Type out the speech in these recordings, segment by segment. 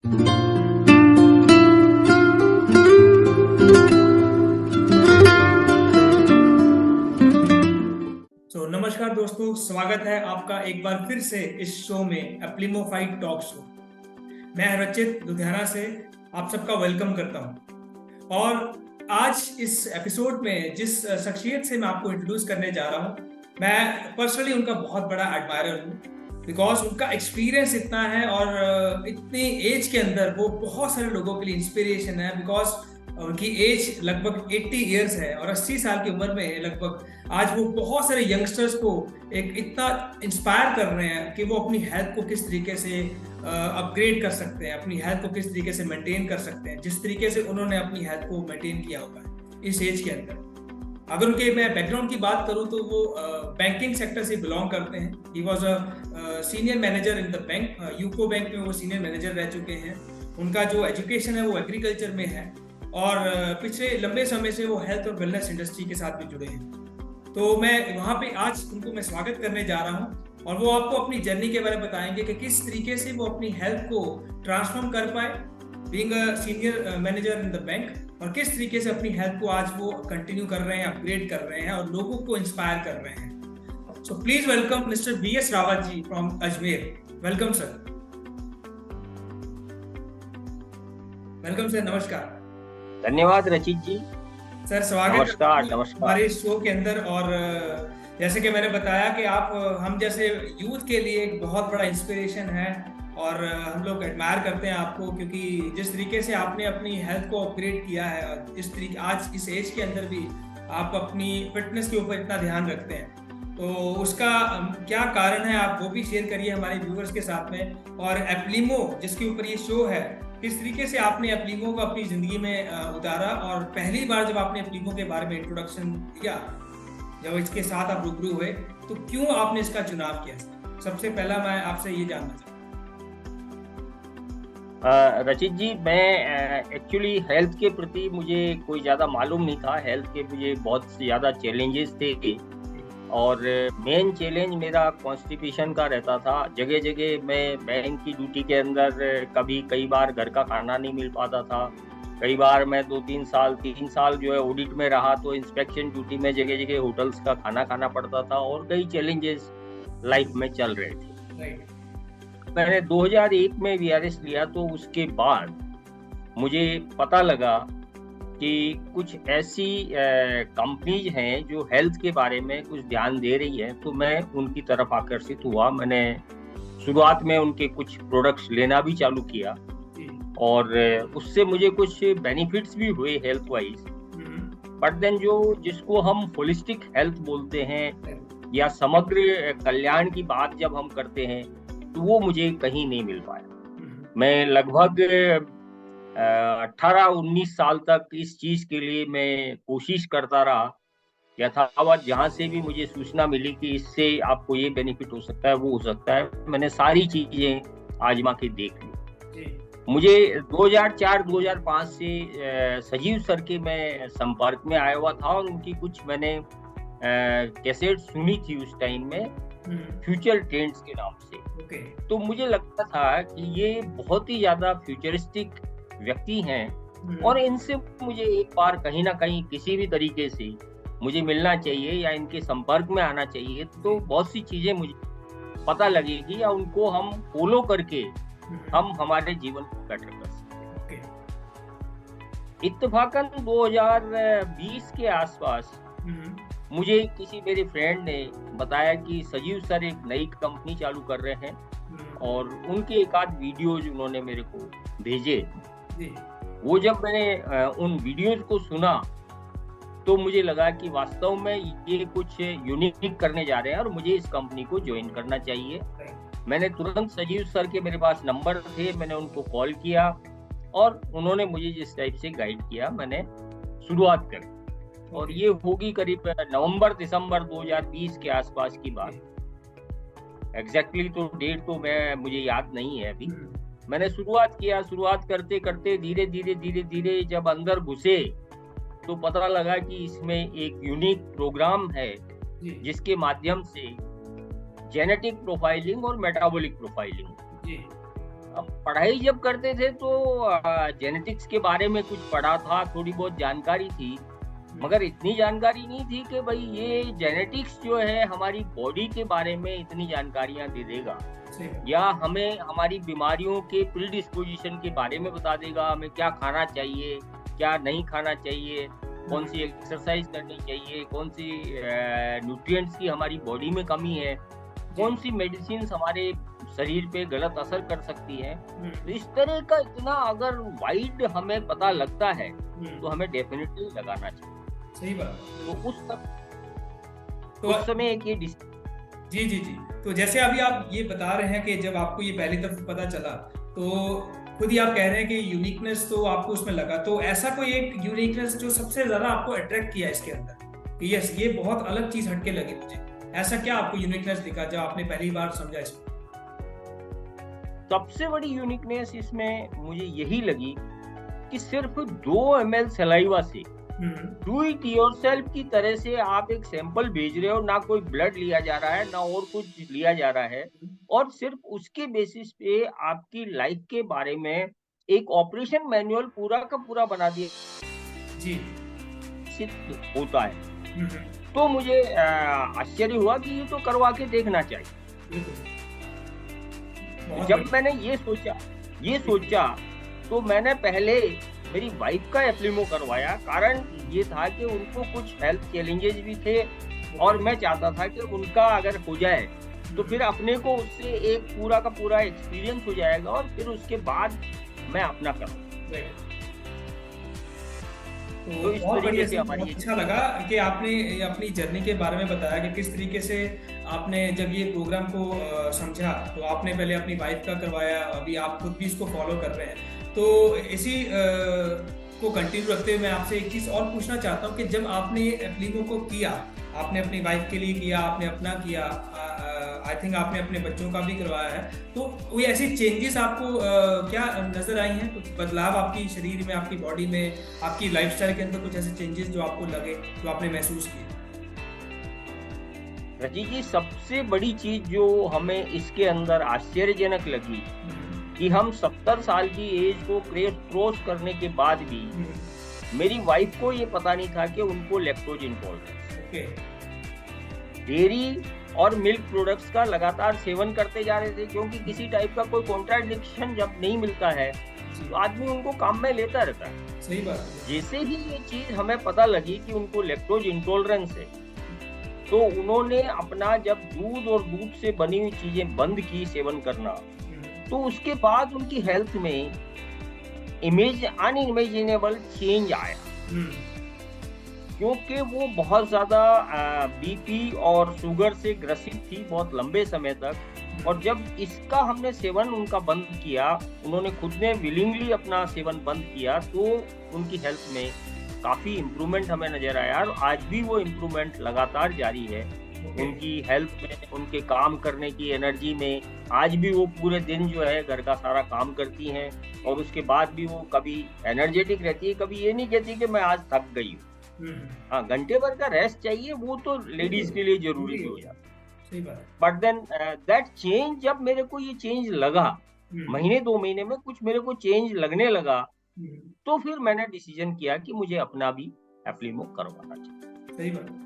नमस्कार दोस्तों, स्वागत है आपका एक बार फिर से इस शो में एप्लिमोफाइड टॉक शो। मैं रचित लुधियाना से आप सबका वेलकम करता हूं और आज इस एपिसोड में जिस शख्सियत से मैं आपको इंट्रोड्यूस करने जा रहा हूं, मैं पर्सनली उनका बहुत बड़ा एडमायरर हूं बिकॉज उनका एक्सपीरियंस इतना है और इतनी एज के अंदर वो बहुत सारे लोगों के लिए इंस्पिरेशन है बिकॉज उनकी एज लगभग 80 इयर्स है और 80 साल की उम्र में लगभग आज वो बहुत सारे यंगस्टर्स को एक इतना इंस्पायर कर रहे हैं कि वो अपनी हेल्थ को किस तरीके से अपग्रेड कर सकते हैं, अपनी हेल्थ को किस तरीके से मेंटेन कर सकते हैं, जिस तरीके से उन्होंने अपनी हेल्थ को मेंटेन किया होगा इस एज के अंदर। अगर उनके मैं बैकग्राउंड की बात करूं तो वो बैंकिंग सेक्टर से बिलोंग करते हैं। He was a senior manager in the bank, UCO bank में वो सीनियर मैनेजर रह चुके हैं। उनका जो एजुकेशन है वो एग्रीकल्चर में है और पिछले लंबे समय से वो हेल्थ और वेलनेस इंडस्ट्री के साथ भी जुड़े हैं। तो मैं वहाँ पे आज उनको मैं स्वागत करने जा रहा हूँ और वो आपको अपनी जर्नी के बारे में बताएंगे कि किस तरीके से वो अपनी हेल्थ को ट्रांसफॉर्म कर पाए being a senior manager in the bank, और किस तरीके से अपनी हेल्थ को आज वो कंटिन्यू कर रहे हैं, अपग्रेड कर रहे हैं और लोगों को इंस्पायर कर रहे हैं। So please welcome mister BS Rawat ji from Ajmer. Welcome sir. Welcome sir, नमस्कार। धन्यवाद रचित जी। सर स्वागत नमस्कार। हमारे शो के अंदर। और जैसे कि मैंने बताया कि आप हम जैसे यूथ के लिए एक बहुत बड़ा इंस्पिरेशन है और हम लोग एडमायर करते हैं आपको, क्योंकि जिस तरीके से आपने अपनी हेल्थ को अपग्रेड किया है, इस तरीके आज इस एज के अंदर भी आप अपनी फिटनेस के ऊपर इतना ध्यान रखते हैं, तो उसका क्या कारण है आप वो भी शेयर करिए हमारे व्यूअर्स के साथ में। और एप्लिमो जिसके ऊपर ये शो है, किस तरीके से आपने एप्लिमो को अपनी जिंदगी में उतारा और पहली बार जब आपने एप्लिमो के बारे में इंट्रोडक्शन दिया, जब इसके साथ आप रूबरू हुए, तो क्यों आपने इसका चुनाव किया? सबसे पहला मैं आपसे ये जानना चाहता हूँ। रचित जी, मैं एक्चुअली हेल्थ के प्रति मुझे कोई ज़्यादा मालूम नहीं था। हेल्थ के मुझे बहुत ज़्यादा चैलेंजेस थे और मेन चैलेंज मेरा कॉन्स्टिपेशन का रहता था। जगह जगह मैं बैंक की ड्यूटी के अंदर कई बार घर का खाना नहीं मिल पाता था। कई बार मैं 3 साल जो है ऑडिट में रहा, तो इंस्पेक्शन ड्यूटी में जगह जगह होटल्स का खाना खाना पड़ता था और कई चैलेंजेस लाइफ में चल रहे थे। मैंने 2001 में VRS लिया, तो उसके बाद मुझे पता लगा कि कुछ ऐसी कंपनीज हैं जो हेल्थ के बारे में कुछ ध्यान दे रही है, तो मैं उनकी तरफ आकर्षित हुआ। मैंने शुरुआत में उनके कुछ प्रोडक्ट्स लेना भी चालू किया और उससे मुझे कुछ बेनिफिट्स भी हुए हेल्थ वाइज। बट देन जिसको हम होलिस्टिक हेल्थ बोलते हैं या समग्र कल्याण की बात जब हम करते हैं, तो वो मुझे कहीं नहीं मिल पाया। मैं लगभग 18-19 साल तक इस चीज के लिए मैं कोशिश करता रहा। यथावत जहां से भी मुझे सूचना मिली कि इससे आपको ये बेनिफिट हो सकता है, वो हो सकता है, मैंने सारी चीजें आजमा के देख ली। मुझे 2004-2005 से सजीव सर के मैं संपर्क में आया हुआ था और उनकी कुछ मैंने कैसेट सुनी थी उस टाइम में, फ्यूचर ट्रेंड्स के नाम से। तो मुझे लगता था कि ये बहुत ही ज्यादा फ्यूचरिस्टिक व्यक्ति हैं और इनसे मुझे एक बार कहीं ना कहीं किसी भी तरीके से मुझे मिलना चाहिए या इनके संपर्क में आना चाहिए, तो बहुत सी चीजें मुझे पता लगेगी या उनको हम फॉलो करके हम हमारे जीवन को बेटर कर सकते हैं। इत्तेफाकन 2020 के आसपास मुझे किसी मेरे फ्रेंड ने बताया कि सजीव सर एक नई कंपनी चालू कर रहे हैं और उनके एक आध वीडियोज उन्होंने मेरे को भेजे। वो जब मैंने उन वीडियोज को सुना तो मुझे लगा कि वास्तव में ये कुछ यूनिक करने जा रहे हैं और मुझे इस कंपनी को ज्वाइन करना चाहिए। मैंने तुरंत सजीव सर के मेरे पास नंबर थे, मैंने उनको कॉल किया और उन्होंने मुझे जिस टाइप से गाइड किया, मैंने शुरुआत करी। और ये होगी करीब नवंबर-दिसंबर 2020 के आसपास की बात। एग्जैक्टली तो डेट तो मुझे याद नहीं है अभी। मैंने शुरुआत किया। शुरुआत करते करते धीरे धीरे जब अंदर घुसे तो पता लगा कि इसमें एक यूनिक प्रोग्राम है जिसके माध्यम से जेनेटिक प्रोफाइलिंग और मेटाबॉलिक प्रोफाइलिंग अब पढ़ाई जब करते थे तो जेनेटिक्स के बारे में कुछ पढ़ा था, थोड़ी बहुत जानकारी थी, मगर इतनी जानकारी नहीं थी कि भाई ये जेनेटिक्स जो है हमारी बॉडी के बारे में इतनी जानकारियां दे देगा या हमें हमारी बीमारियों के प्रीडिस्पोजिशन के बारे में बता देगा, हमें क्या खाना चाहिए, क्या नहीं खाना चाहिए, कौन सी एक्सरसाइज करनी चाहिए, कौन सी न्यूट्रिएंट्स की हमारी बॉडी में कमी है, कौन सी मेडिसिन हमारे शरीर पे गलत असर कर सकती है। तो इस तरह का इतना अगर वाइड हमें पता लगता है तो हमें डेफिनेटली लगाना चाहिए। सही बात। तो उस समय एक ये जी जी जी। तो जैसे अभी आप ये बता रहे हैं कि जब आपको ये पहली दफा पता चला तो खुद ही आप कह रहे हैं कि यूनिकनेस तो आपको उसमें लगा, तो ऐसा कोई एक यूनिकनेस जो सबसे ज्यादा आपको अट्रैक्ट किया इसके अंदर कि यस ये बहुत अलग चीज हटके लगी मुझे, ऐसा क्या आपको यूनिकनेस दिखा जब आपने पहली बार समझा इसमें? सबसे बड़ी यूनिकनेस इसमें मुझे यही लगी कि सिर्फ 2 ml सलाइवा से डू इट योरसेल्फ की तरह से आप एक सैंपल भेज रहे हो, ना कोई ब्लड लिया जा रहा है ना और कुछ लिया जा रहा है, और सिर्फ उसके बेसिस पे आपकी लाइफ के बारे में एक ऑपरेशन मैनुअल पूरा का पूरा बना दिया जी सिद्ध होता है। तो मुझे आश्चर्य हुआ कि ये तो करवा के देखना चाहिए। जब मैंने ये सोचा तो मैंने पहले मेरी वाइफ का एप्लिमो करवाया, कारण ये था कि उनको कुछ हेल्थ चैलेंजेस भी थे और मैं चाहता था कि उनका अगर हो जाए तो फिर अपने को उससे एक पूरा का पूरा एक्सपीरियंस हो जाएगा और फिर उसके बाद मैं अपना करूँ। तो इस तरीके से बहुत अच्छा लगा कि आपने अपनी जर्नी के बारे में बताया कि किस तरीके से आपने जब ये प्रोग्राम को समझा तो आपने पहले अपनी वाइफ का करवाया, अभी आप खुद भी इसको फॉलो कर रहे हैं। तो इसी को कंटिन्यू रखते हुए मैं आपसे एक चीज़ और पूछना चाहता हूँ कि जब आपने एप्लिमो को किया, आपने अपनी वाइफ के लिए किया, आपने अपना किया, आई थिंक आपने अपने बच्चों का भी करवाया है, तो कोई ऐसी चेंजेस आपको क्या नजर आई हैं? कुछ बदलाव आपकी शरीर में, आपकी बॉडी में, आपकी लाइफस्टाइल के अंदर कुछ ऐसे चेंजेस जो आपको लगे, जो आपने महसूस किए? रजी जी, सबसे बड़ी चीज जो हमें इसके अंदर आश्चर्यजनक लगी कि हम 70 साल की एज को क्रॉस करने के बाद भी मेरी वाइफ को ये पता नहीं था कि उनको लैक्टोज इंटॉलरेंस है। डेयरी और मिल्क प्रोडक्ट्स का लगातार सेवन करते जा रहे थे, क्योंकि किसी टाइप का कोई कॉन्ट्राडिक्शन जब नहीं मिलता है तो आदमी उनको काम में लेता रहता है। सही बात। जैसे ही ये चीज हमें पता लगी कि उनको लैक्टोज इंटॉलरेंस है तो उन्होंने अपना जब दूध और दूध से बनी हुई चीजें बंद की सेवन करना, तो उसके बाद उनकी हेल्थ में अनइमेजिनेबल चेंज आया, क्योंकि वो बहुत ज्यादा बीपी और शुगर से ग्रसित थी बहुत लंबे समय तक। और जब इसका हमने सेवन उनका बंद किया, उन्होंने खुद ने विलिंगली अपना सेवन बंद किया, तो उनकी हेल्थ में काफी इम्प्रूवमेंट हमें नजर आया और आज भी वो इम्प्रूवमेंट लगातार जारी है। उनकी हेल्थ में, उनके काम करने की एनर्जी में, आज भी वो पूरे दिन जो है घर का सारा काम करती हैं और उसके बाद भी वो कभी एनर्जेटिक रहती है, कभी ये नहीं कहती कि मैं आज थक गई हूँ। हाँ, घंटे भर का रेस्ट चाहिए, वो तो लेडीज के लिए जरूरी भी हो जाता। बट देन दैट चेंज, जब मेरे को ये चेंज लगा, महीने 2 महीने में कुछ मेरे को चेंज लगने लगा, तो फिर मैंने डिसीजन किया कि मुझे अपना भी एप्लिमो करवाना चाहिए। सही बात।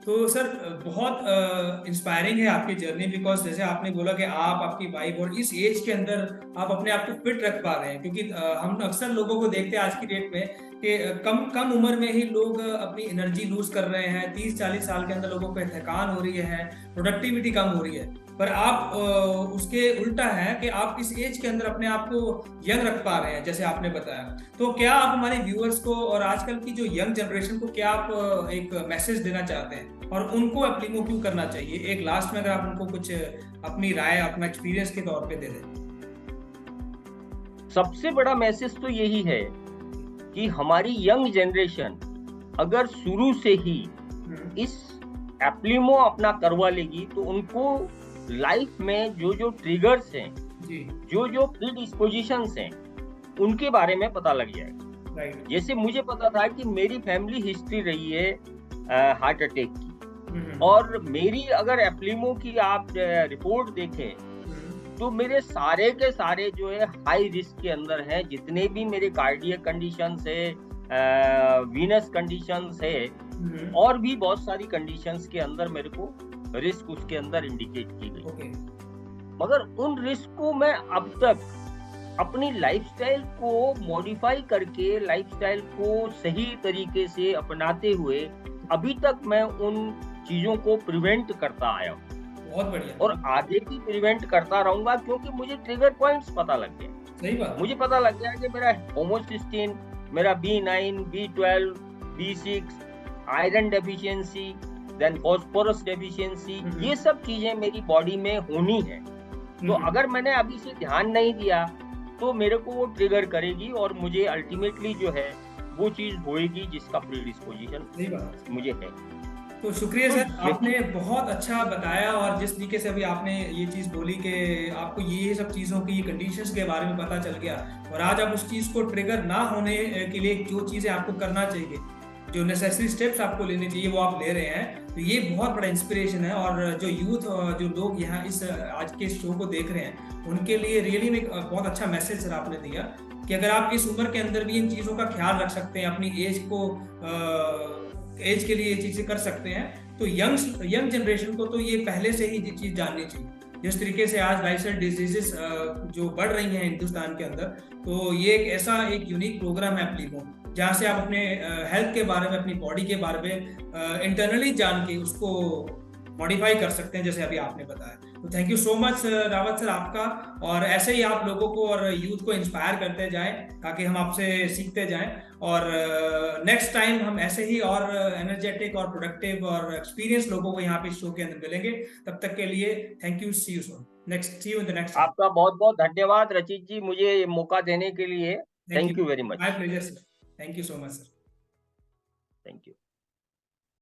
तो सर बहुत इंस्पायरिंग है आपकी जर्नी, बिकॉज जैसे आपने बोला कि आप, आपकी वाइफ और इस एज के अंदर आप अपने आप को फिट रख पा रहे हैं, क्योंकि हम अक्सर लोगों को देखते हैं आज की डेट में कि कम उम्र में ही लोग अपनी एनर्जी लूज कर रहे हैं। 30-40 साल के अंदर लोगों को थकान हो रही है, प्रोडक्टिविटी कम हो रही है, पर आप उसके उल्टा है कि आप इस एज के अंदर अपने आप को यंग रख पा रहे हैं, जैसे आपने बताया। तो क्या आप हमारे व्यूअर्स को और आजकल की जो यंग जनरेशन को क्या आप एक मैसेज देना चाहते हैं और उनको एप्लिमो क्यों करना चाहिए? एक लास्ट में अगर आप उनको कुछ अपनी राय, अपना एक्सपीरियंस के तौर पे दे दें। सबसे बड़ा मैसेज तो यही है कि हमारी यंग जनरेशन अगर शुरू से ही इस एप्लिमो अपना करवा लेगी तो उनको लाइफ में जो ट्रिगर्स हैं, जो प्रीडिस्पोजिशंस हैं, उनके बारे में पता लग जाएगा। जैसे मुझे पता था कि मेरी फैमिली हिस्ट्री रही है हार्ट अटैक की, और मेरी अगर एप्लिमो की आप रिपोर्ट देखें तो मेरे सारे के सारे जो है हाई रिस्क के अंदर हैं, जितने भी मेरे कार्डियक कंडीशंस है, वीनस कंडीशंस है, और भी बहुत सारी कंडीशंस के अंदर मेरे को रिस्क उसके अंदर इंडिकेट की गई। मगर उन रिस्क को मैं अब तक अपनी लाइफस्टाइल को मॉडिफाई करके, लाइफस्टाइल को सही तरीके से अपनाते हुए अभी तक मैं उन चीजों को प्रिवेंट करता आया हूँ। बहुत बढ़िया। और आगे भी प्रिवेंट करता रहूंगा, क्योंकि मुझे ट्रिगर पॉइंट्स पता लग गए। सही बात। मुझे पता लग गया कि मेरा होमोसिस्टीन, मेरा B9, B12, B6, iron deficiency, then phosphorus deficiency, ये सब चीजें मेरी बॉडी में होनी है। तो अगर मैंने अभी से ध्यान नहीं दिया तो मेरे को वो ट्रिगर करेगी और मुझे अल्टीमेटली जो है वो चीज होएगी जिसका प्रीडिस्पोजिशन मुझे है। तो शुक्रिया सर, आपने बहुत अच्छा बताया, और जिस तरीके से अभी आपने ये चीज़ बोली कि आपको ये सब चीज़ों की कंडीशंस के बारे में पता चल गया, और आज आप उस चीज़ को ट्रिगर ना होने के लिए जो चीज़ें आपको करना चाहिए, जो नेसेसरी स्टेप्स आपको लेने चाहिए, वो आप ले रहे हैं, तो ये बहुत बड़ा इंस्पिरेशन है। और जो यूथ, जो लोग यहाँ इस आज के शो को देख रहे हैं, उनके लिए रियली में बहुत अच्छा मैसेज सर आपने दिया कि अगर आप इस उम्र के अंदर भी इन चीज़ों का ख्याल रख सकते हैं, अपनी एज के लिए ये चीज़ें कर सकते हैं, तो यंग जनरेशन को तो ये पहले से ही चीज़ जाननी चाहिए। जिस तरीके से आज लाइफस्टाइल डिजीजेस जो बढ़ रही हैं हिंदुस्तान के अंदर, तो ये एक ऐसा एक यूनिक प्रोग्राम है एप्लीमो, जहाँ से आप अपने हेल्थ के बारे में, अपनी बॉडी के बारे में इंटरनली जान के उसको मॉडिफाई कर सकते हैं, जैसे अभी आपने बताया। तो thank you so much Rawat sir आपका, और ऐसे ही आप लोगों को और यूथ को इंस्पायर करते जाएं ताकि हम आपसे सीखते जाएं, और नेक्स्ट टाइम हम ऐसे ही और एनर्जेटिक और प्रोडक्टिव और एक्सपीरियंस लोगों को यहाँ पे शो के अंदर मिलेंगे। तब तक के लिए thank you, see you soon, see you in the next. आपका बहुत बहुत धन्यवाद रचित जी, मुझे मौका देने के लिए। Thank you very much. My pleasure sir, thank you so much sir, thank you.